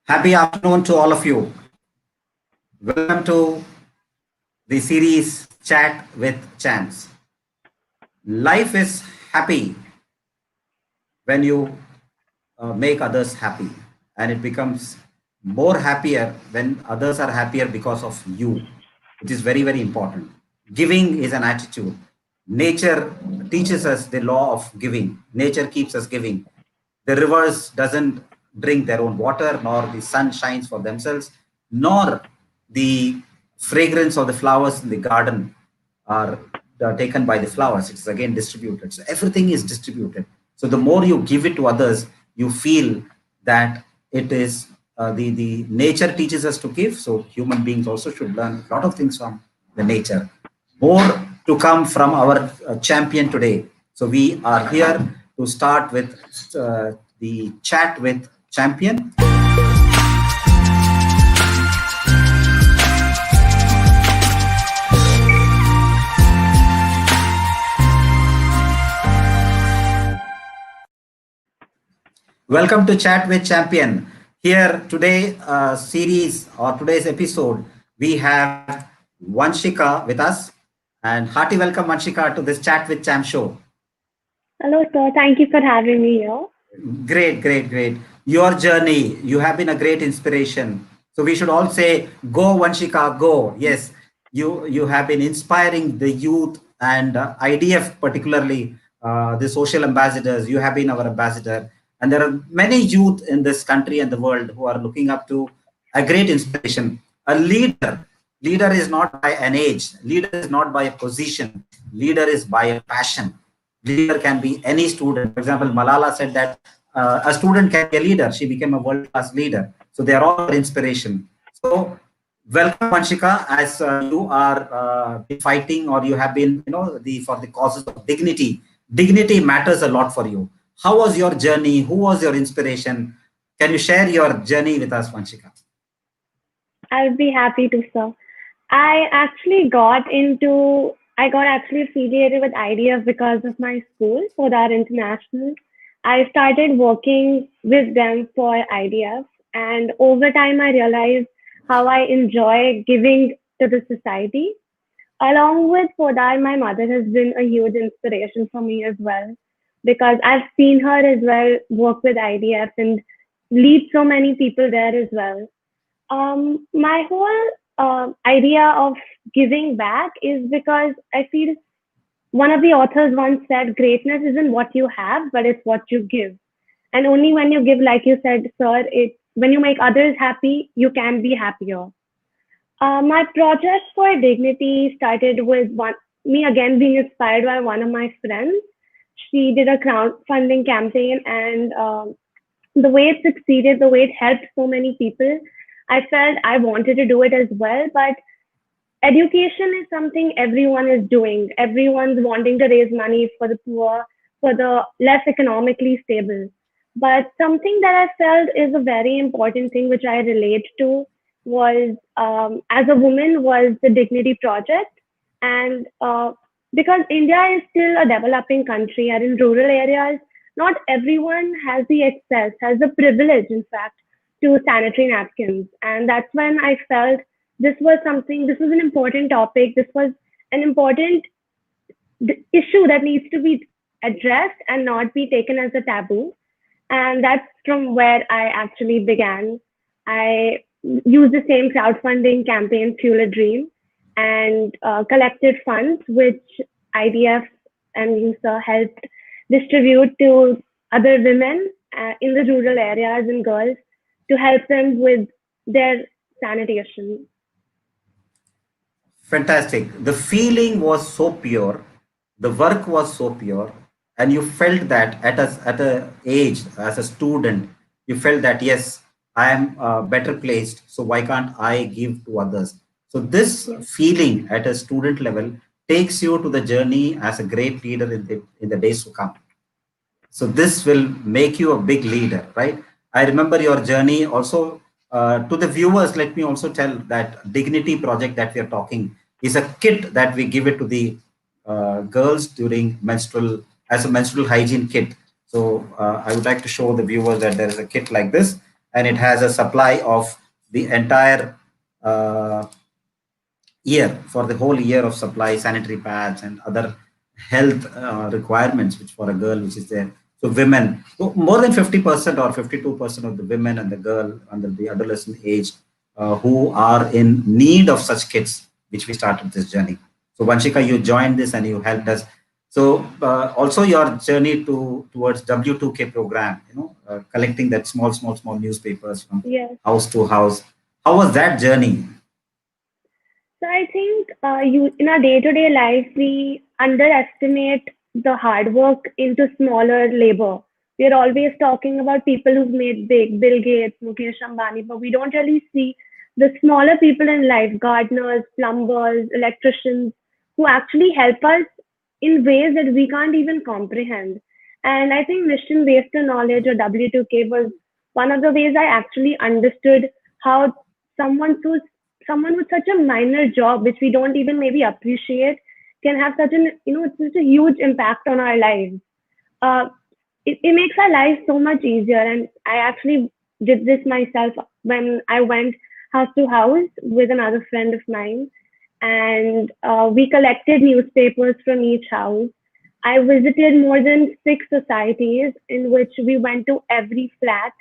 Happy afternoon to all of you. Welcome to the series Chat with Champs. Life is happy when you make others happy, and it becomes more happier when others are happier because of you. It is very, very important. Giving is an attitude. Nature teaches us the law of giving. Nature keeps us giving. The rivers doesn't drink their own water, nor the sun shines for themselves, nor the fragrance of the flowers in the garden are taken by the flowers. It's again distributed. So everything is distributed. So the more you give it to others, you feel that it is the nature teaches us to give. So human beings also should learn a lot of things from the nature. More to come from our champion today. So we are here to start with the chat with champion. Welcome to Chat with Champion. Here today, series or today's episode, we have Vanshika with us. And hearty welcome, Vanshika, to this Chat with Champ show. Hello, sir. Thank you for having me here. Great, great, great. Your journey, you have been a great inspiration. So we should all say, go, Vanshika, go. Yes, you have been inspiring the youth and IDF, particularly the social ambassadors. You have been our ambassador. And there are many youth in this country and the world who are looking up to a great inspiration. A leader. Leader is not by an age. Leader is not by a position. Leader is by a passion. Leader can be any student. For example, Malala said that a student can be a leader. She became a world-class leader. So they are all inspiration. So welcome, Vanshika, as you are fighting, or you have been, for the causes of dignity. Dignity matters a lot for you. How was your journey? Who was your inspiration? Can you share your journey with us, Vanshika? I'll be happy to, sir. I got actually affiliated with IDF because of my school, for that international. I started working with them for IDF, and over time, I realized how I enjoy giving to the society. Along with Podar, my mother has been a huge inspiration for me as well because I've seen her as well work with IDF and lead so many people there as well. My whole idea of giving back is because I feel one of the authors once said, greatness isn't what you have, but it's what you give. And only when you give, like you said, sir, when you make others happy, you can be happier. My project for dignity started with me again being inspired by one of my friends. She did a crowdfunding campaign, and the way it succeeded, the way it helped so many people, I felt I wanted to do it as well. But education is something everyone is doing. Everyone's wanting to raise money for the poor, for the less economically stable. But something that I felt is a very important thing which I relate to was, as a woman, was the Dignity Project. And because India is still a developing country, and in rural areas, not everyone has the access, has the privilege, in fact, to sanitary napkins. And that's when I felt this was an important topic. This was an important issue that needs to be addressed and not be taken as a taboo. And that's from where I actually began. I used the same crowdfunding campaign, Fuel a Dream, and collected funds, which IDF and USA helped distribute to other women in the rural areas and girls to help them with their sanitation. Fantastic. The feeling was so pure, the work was so pure, and you felt that at a age as a student, you felt that yes, I am better placed. So why can't I give to others? So this Yes. feeling at a student level takes you to the journey as a great leader in the days to come. So this will make you a big leader, right? I remember your journey also. To the viewers, let me also tell that Dignity Project that we are talking is a kit that we give it to the girls during menstrual, as a menstrual hygiene kit. So I would like to show the viewers that there is a kit like this, and it has a supply of the entire uh, year, for the whole year of supply, sanitary pads and other health requirements, which for a girl, which is there. So women, so more than 50% or 52% of the women and the girl under the adolescent age who are in need of such kits, which we started this journey. So Vanshika, you joined this and you helped us. So also your journey towards W2K program, collecting that small newspapers from Yes. house to house. How was that journey? So I think you in our day-to-day life we underestimate the hard work into smaller labor. We are always talking about people who've made big, Bill Gates, Mukesh Ambani, but we don't really see the smaller people in life, gardeners, plumbers, electricians, who actually help us in ways that we can't even comprehend. And I think mission based knowledge or W2K was one of the ways I actually understood how someone who's someone with such a minor job, which we don't even maybe appreciate, can have such an such a huge impact on our lives. Uh, it makes our life so much easier. And I actually did this myself when I went house to house with another friend of mine, and we collected newspapers from each house. I visited more than six societies in which we went to every flat.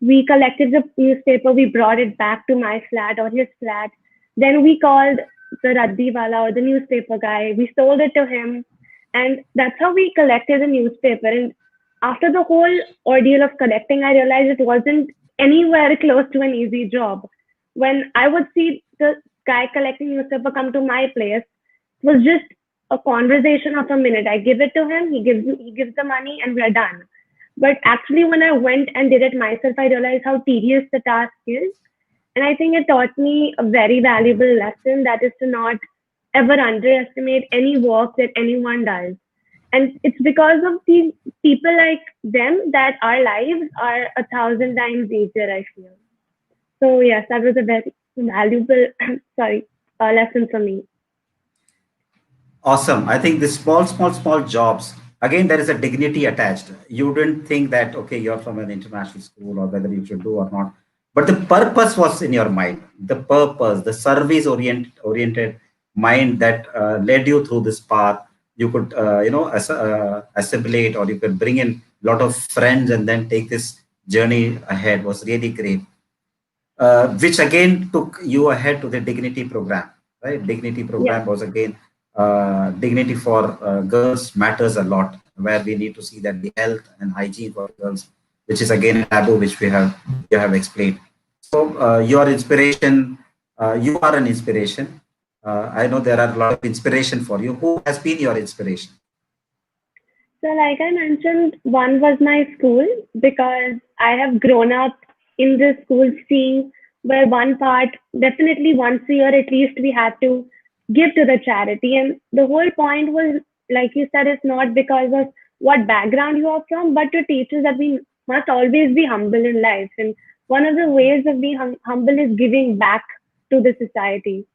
We collected the newspaper, we brought it back to my flat or his flat. Then we called the Raddiwala or the newspaper guy. We sold it to him. And that's how we collected the newspaper. And after the whole ordeal of collecting, I realized it wasn't anywhere close to an easy job. When I would see the guy collecting newspaper come to my place, it was just a conversation of a minute. I give it to him, he gives the money, and we're done. But actually, when I went and did it myself, I realized how tedious the task is. And I think it taught me a very valuable lesson, that is to not ever underestimate any work that anyone does. And it's because of these people like them that our lives are a thousand times easier, I feel. So, yes, that was a very valuable sorry, lesson for me. Awesome. I think the small jobs, again, there is a dignity attached. You didn't think that, okay, you're from an international school or whether you should do or not. But the purpose was in your mind, the purpose, the service oriented mind that led you through this path. You could, assimilate, or you could bring in a lot of friends and then take this journey ahead was really great, which again took you ahead to the dignity program, right? Dignity Yes. program was again dignity for girls matters a lot, where we need to see that the health and hygiene for girls, which is again a taboo, which you have explained. So your inspiration, you are an inspiration. I know there are a lot of inspiration for you. Who has been your inspiration? So, like I mentioned, one was my school because I have grown up in the school seeing where one part, definitely once a year at least, we had to give to the charity. And the whole point was, like you said, it's not because of what background you are from, but to teach us that we must always be humble in life. And one of the ways of being humble is giving back to the society.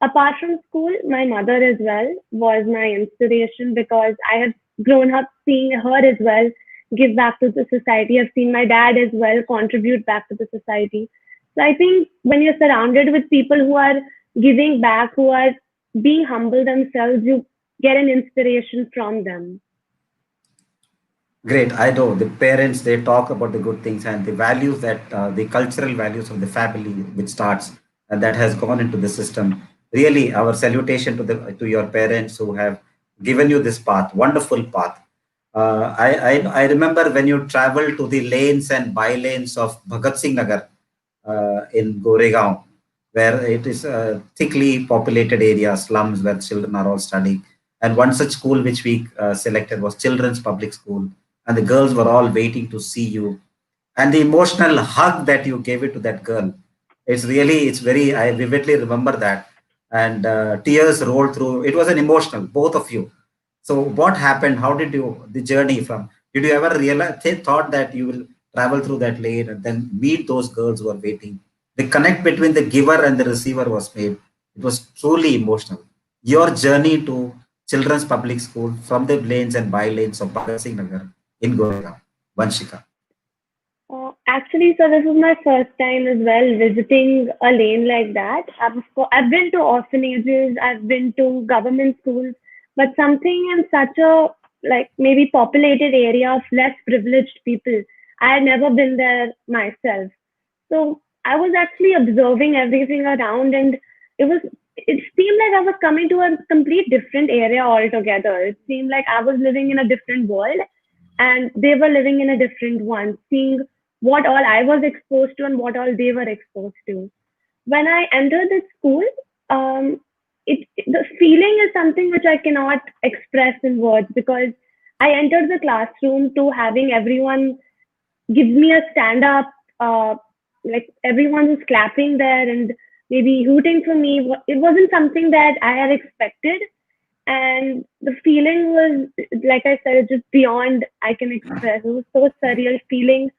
Apart from school, my mother as well was my inspiration because I have grown up seeing her as well give back to the society. I've seen my dad as well contribute back to the society. So I think when you're surrounded with people who are giving back, who are being humble themselves, you get an inspiration from them. Great. I know the parents, they talk about the good things and the values that the cultural values of the family, which starts and that has gone into the system. Really, our salutation to your parents who have given you this path, wonderful path. I remember when you travel to the lanes and by lanes of Bhagat Singh Nagar in Goregaon, where it is a thickly populated area, slums where children are all studying. And one such school which we selected was Children's Public School, and the girls were all waiting to see you. And the emotional hug that you gave it to that girl, it's very, I vividly remember that. And tears rolled through. It was an emotional, both of you. So what happened? How did you, the journey from, did you ever realize, thought that you will travel through that lane and then meet those girls who are waiting? The connect between the giver and the receiver was made. It was truly emotional. Your journey to Children's Public School from the lanes and by lanes of Bhagat Singh Nagar in Goregaon, Vanshika. Actually, so this is my first time as well visiting a lane like that. I've been to orphanages, I've been to government schools, but something in such a like maybe populated area of less privileged people. I had never been there myself. So I was actually observing everything around, and it was it seemed like I was coming to a complete different area altogether. It seemed like I was living in a different world and they were living in a different one, seeing what all I was exposed to and what all they were exposed to. When I entered the school, the feeling is something which I cannot express in words because I entered the classroom to having everyone gives me a stand up, uh, like everyone was clapping there and maybe hooting for me. It wasn't something that I had expected. And the feeling was, like I said, just beyond I can express. It was so surreal feeling,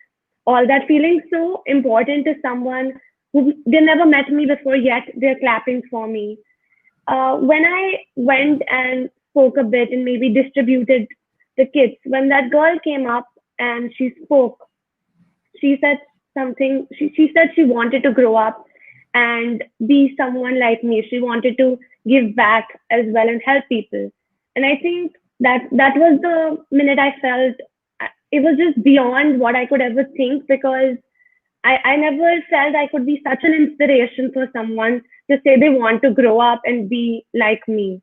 all that feeling so important to someone who they never met me before, yet they're clapping for me. When I went and spoke a bit and maybe distributed the kits, when that girl came up and she spoke, she said something she said she wanted to grow up and be someone like me. She wanted to give back as well and help people. And I think that was the minute I felt it was just beyond what I could ever think because I never felt I could be such an inspiration for someone to say they want to grow up and be like me.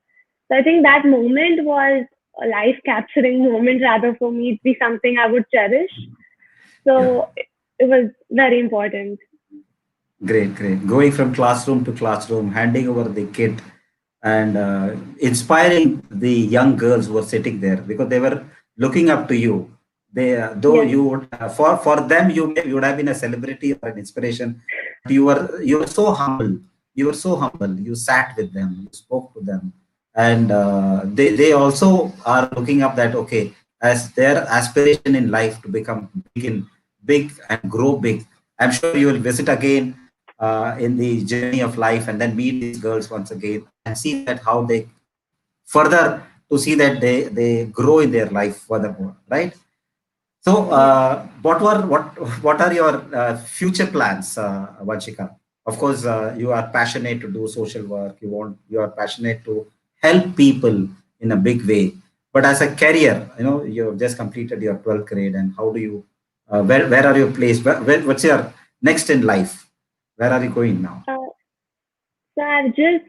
So I think that moment was a life capturing moment rather for me to be something I would cherish. Yeah. So it was very important. Great, great. Going from classroom to classroom, handing over the kit and inspiring the young girls who were sitting there because they were looking up to you. They, though Yes. you would, for them, you would have been a celebrity or an inspiration. You were so humble. You were so humble. You sat with them. You spoke to them, and they also are looking up that okay, as their aspiration in life to become big and grow big. I'm sure you will visit again in the journey of life and then meet these girls once again and see that how they further to see that they grow in their life furthermore, right? So, Yes. what are your future plans, Vanshika? Of course, you are passionate to do social work. You are passionate to help people in a big way. But as a career, you've just completed your 12th grade, and how do you? Where are you placed? What's your next in life? Where are you going now? Uh, so I've just,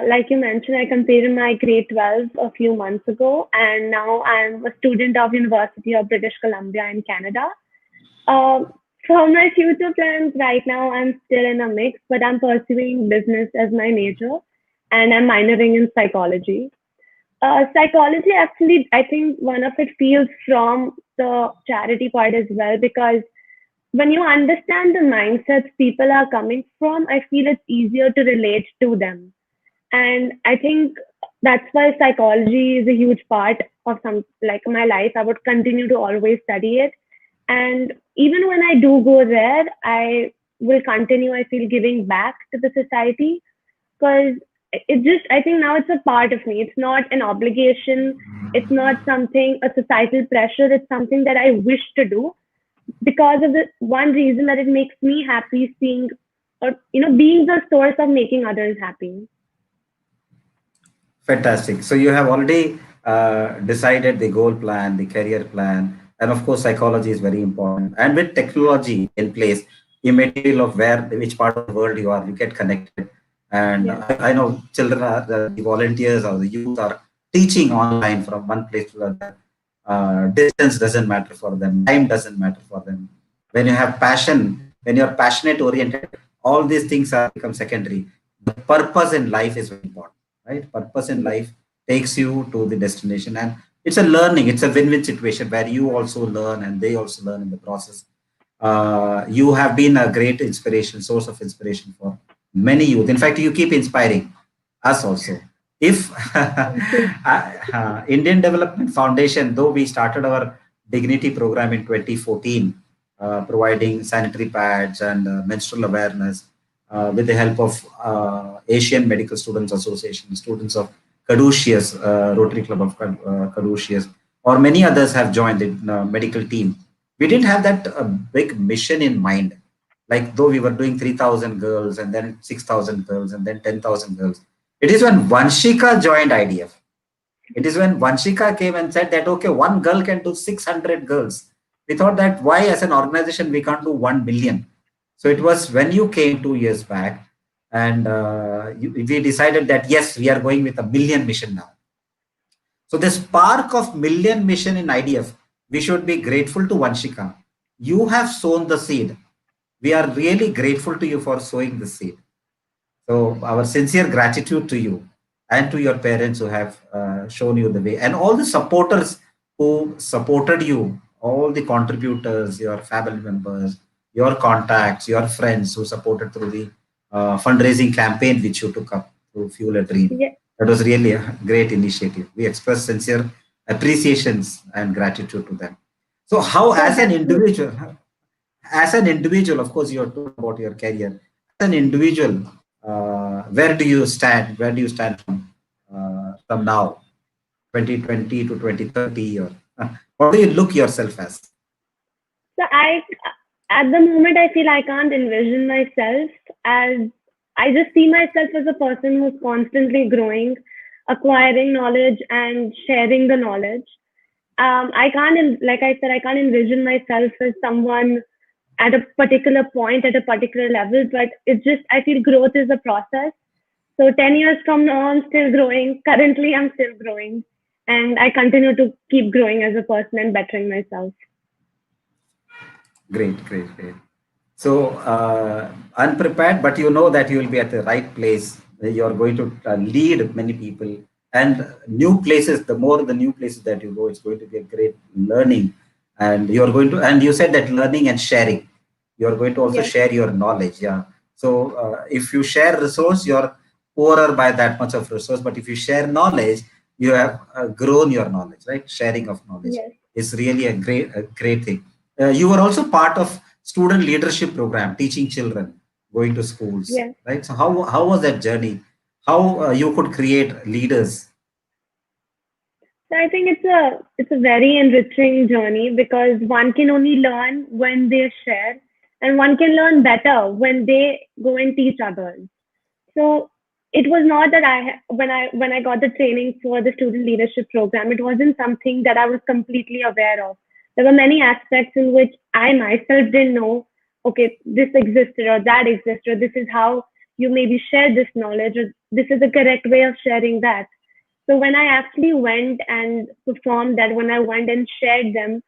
like you mentioned, I completed my grade 12 a few months ago, and now I'm a student of University of British Columbia in Canada. Uh, for my future plans right now, I'm still in a mix, but I'm pursuing business as my major, and I'm minoring in psychology. Psychology, actually, I think one of it feels from the charity part as well because when you understand the mindsets people are coming from, I feel it's easier to relate to them. And I think that's why psychology is a huge part of some like my life. I would continue to always study it. And even when I do go there, I will continue, I feel, giving back to the society because it just, I think now it's a part of me. It's not an obligation. It's not something, a societal pressure. It's something that I wish to do because of the one reason that it makes me happy seeing or being the source of making others happy. Fantastic. So you have already decided the goal plan, the career plan, and of course, psychology is very important. And with technology in place, immaterial of which part of the world you are, you get connected. And Yes. I know children are the volunteers or the youth are teaching online from one place to another. Distance doesn't matter for them. Time doesn't matter for them. When you have passion, when you're passionate oriented, all these things are become secondary. The purpose in life is very important, right? Purpose in Yes. life takes you to the destination, and it's a learning. It's a win-win situation where you also learn and they also learn in the process. You have been a great inspiration, source of inspiration for many youth. In fact, you keep inspiring us also. If Thank you. Indian Development Foundation, though we started our dignity program in 2014, providing sanitary pads and menstrual awareness with the help of Asian Medical Students Association, students of Caduceus, Rotary Club of Caduceus, or many others have joined the medical team. We didn't have that big mission in mind. Like though we were doing 3,000 girls and then 6,000 girls and then 10,000 girls. It is when Vanshika joined IDF. It is when Vanshika came and said that, okay, one girl can do 600 girls. We thought that why as an organization we can't do 1 million. So it was when you came 2 years back and we decided that yes, we are going with a million mission now. So the spark of million mission in IDF, we should be grateful to Vanshika. You have sown the seed. We are really grateful to you for sowing the seed. So our sincere gratitude to you and to your parents who have shown you the way, and all the supporters who supported you, all the contributors, your family members, your contacts, your friends who supported through the fundraising campaign which you took up to Fuel a Dream. Yeah, That was really a great initiative. We express sincere appreciations and gratitude to them. So, how, so as an individual, of course, you have told about your career. As an individual, where do you stand? Where do you stand from now, 2020 to 2030, or what do you look yourself as? So at the moment, I feel I can't envision myself as, I just see myself as a person who's constantly growing, acquiring knowledge and sharing the knowledge. I can't, like I said, I can't envision myself as someone at a particular point, at a particular level, but it's just, I feel growth is a process. So 10 years from now, I'm still growing. Currently, I'm still growing. And I continue to keep growing as a person and bettering myself. Great, great, great. So unprepared, but you know that you will be at the right place. You are going to lead many people and new places. The more the new places that you go, it's going to be a great learning. And you are going to, and you said that learning and sharing. You are going to also Yes, share your knowledge. Yeah. So if you share resource, you're poorer by that much of resource. But if you share knowledge, you have grown your knowledge. Right? Sharing of knowledge yes, is really a great thing. You were also part of student leadership program, teaching children, going to schools, yes. right? So how was that journey? How you could create leaders? So I think it's a very enriching journey because one can only learn when they share, and one can learn better when they go and teach others. So it was not that when I got the training for the student leadership program, it wasn't something that I was completely aware of. There were many aspects in which I myself didn't know, okay, this existed or that existed, or this is how you maybe share this knowledge, or this is the correct way of sharing that. So when I actually went and performed that, when I went and shared them,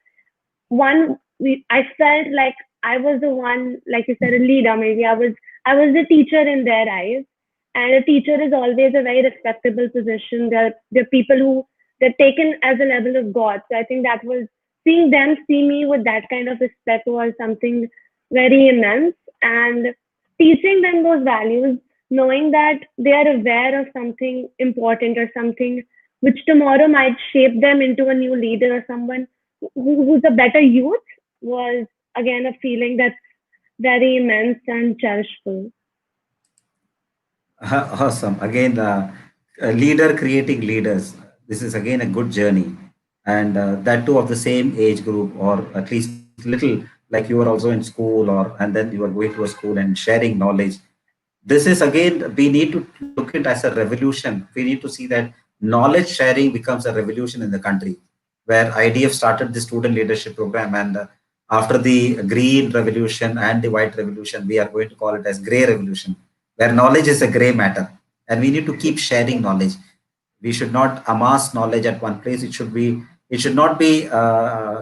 I felt like I was the one, like you said, a leader. Maybe I was the teacher in their eyes, and a teacher is always a very respectable position. They're people who they're taken as a level of God. So I think that was, seeing them see me with that kind of respect was something very immense, and teaching them those values, knowing that they are aware of something important or something which tomorrow might shape them into a new leader or someone who's a better youth, was again a feeling that's very immense and cherishful. Awesome. Again, a leader creating leaders. This is again a good journey, and that too of the same age group, or at least little, like you were also in school, or and then you were going to a school and sharing knowledge. This is again, we need to look at it as a revolution. We need to see that knowledge sharing becomes a revolution in the country, where IDF started the student leadership program, and after the green revolution and the white revolution, we are going to call it as gray revolution, where knowledge is a gray matter, and we need to keep sharing Yes, knowledge. We should not amass knowledge at one place. It should not be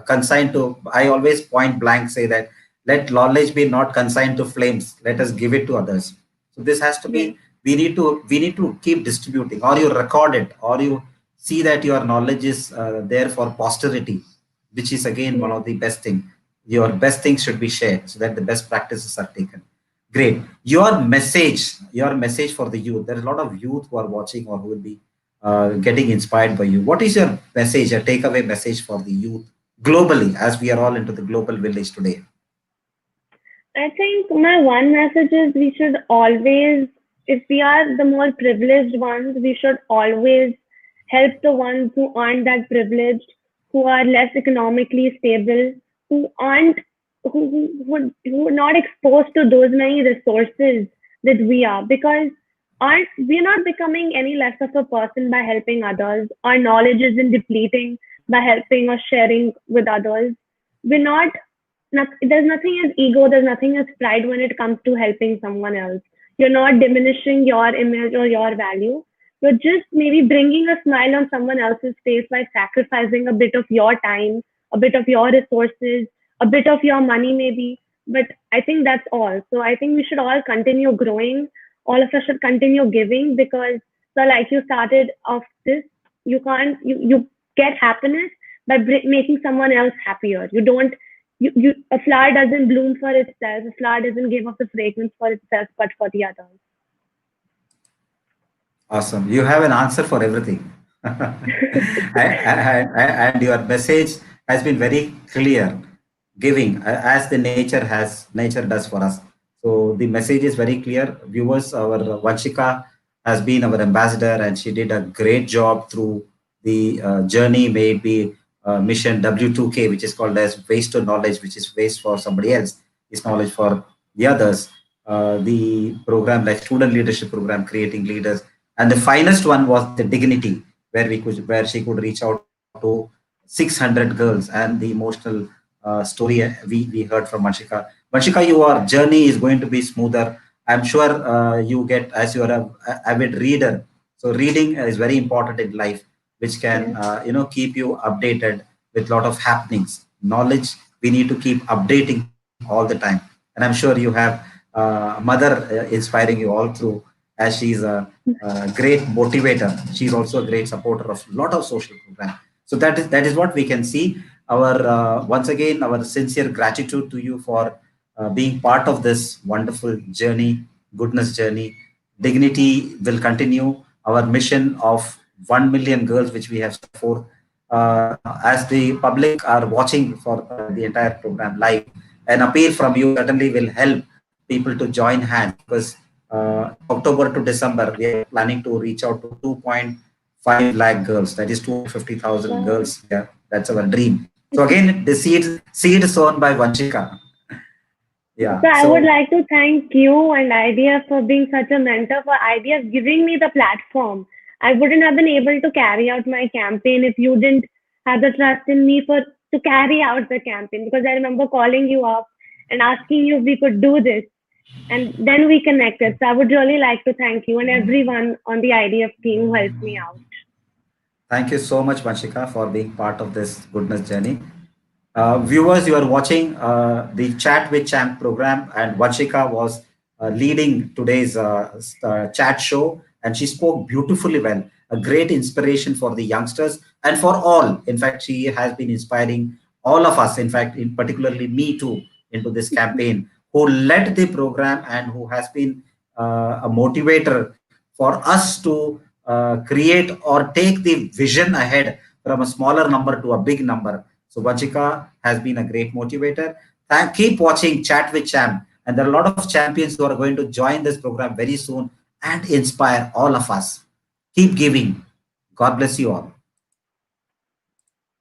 consigned to, I always point blank say that, let knowledge be not consigned to flames, let us give it to others. So this has to yes, be, we need to keep distributing, or you record it, or you see that your knowledge is there for posterity, which is again one yes. of the best thing. Your best things should be shared so that the best practices are taken. Great. Your message for the youth. There is a lot of youth who are watching or who will be getting inspired by you. What is your message, a takeaway message for the youth globally, as we are all into the global village today? I think my one message is we should always, if we are the more privileged ones, we should always help the ones who aren't that privileged, who are less economically stable, who aren't who are not exposed to those many resources that we are, because aren't we're not becoming any less of a person by helping others. Our knowledge isn't depleting by helping or sharing with others. We're not, there's nothing as ego, there's nothing as pride when it comes to helping someone else. You're not diminishing your image or your value. You're just maybe bringing a smile on someone else's face by sacrificing a bit of your time, a bit of your resources, a bit of your money, maybe. But I think that's all. So I think we should all continue growing. All of us should continue giving, because, so like you started off this, you get happiness by making someone else happier. You don't a flower doesn't bloom for itself. A flower doesn't give off the fragrance for itself, but for the others. Awesome. You have an answer for everything. And your message has been very clear, giving as the nature does for us. So the message is very clear. Viewers, our Vanshika has been our ambassador, and she did a great job through the journey, maybe mission W2K, which is called as waste to knowledge, which is waste for somebody else, is knowledge for the others. The program like student leadership program, creating leaders, and the finest one was the dignity, where she could reach out to 600 girls, and the emotional story we heard from Vanshika. Vanshika, your journey is going to be smoother. I'm sure you get, as you are a avid reader. So reading is very important in life, which can Yes. keep you updated with a lot of happenings. Knowledge we need to keep updating all the time, and I'm sure you have mother inspiring you all through, as she's a great motivator. She's also a great supporter of a lot of social programs. So that is what we can see. Our once again, our sincere gratitude to you for being part of this wonderful journey, goodness journey. Dignity will continue. Our mission of 1 million girls, which we have set forth, as the public are watching for the entire program live. An appeal from you certainly will help people to join hands, because October to December, we are planning to reach out to 2.5 lakh girls. That is 250,000 Wow. girls. Yeah, that's our dream. So again, the seed sown by Vanshika. So Yeah. I would So like to thank you and Idea for being such a mentor, for Idea giving me the platform. I wouldn't have been able to carry out my campaign if you didn't have the trust in me for to carry out the campaign, because I remember calling you up and asking you if we could do this, and then we connected. So I would really like to thank you and everyone on the IDF team who helped me out. thank you so much, Vanshika, for being part of this goodness journey. Viewers, you are watching the Chat with Champ program, and Vanshika was leading today's chat show, and she spoke beautifully well. A great inspiration for the youngsters and for all. In fact, she has been inspiring all of us, in fact, in particularly me too, into this campaign, who led the program and who has been a motivator for us to create or take the vision ahead from a smaller number to a big number. So Vanchika has been a great motivator. Keep watching Chat with Champ. And there are a lot of champions who are going to join this program very soon and inspire all of us. Keep giving. God bless you all.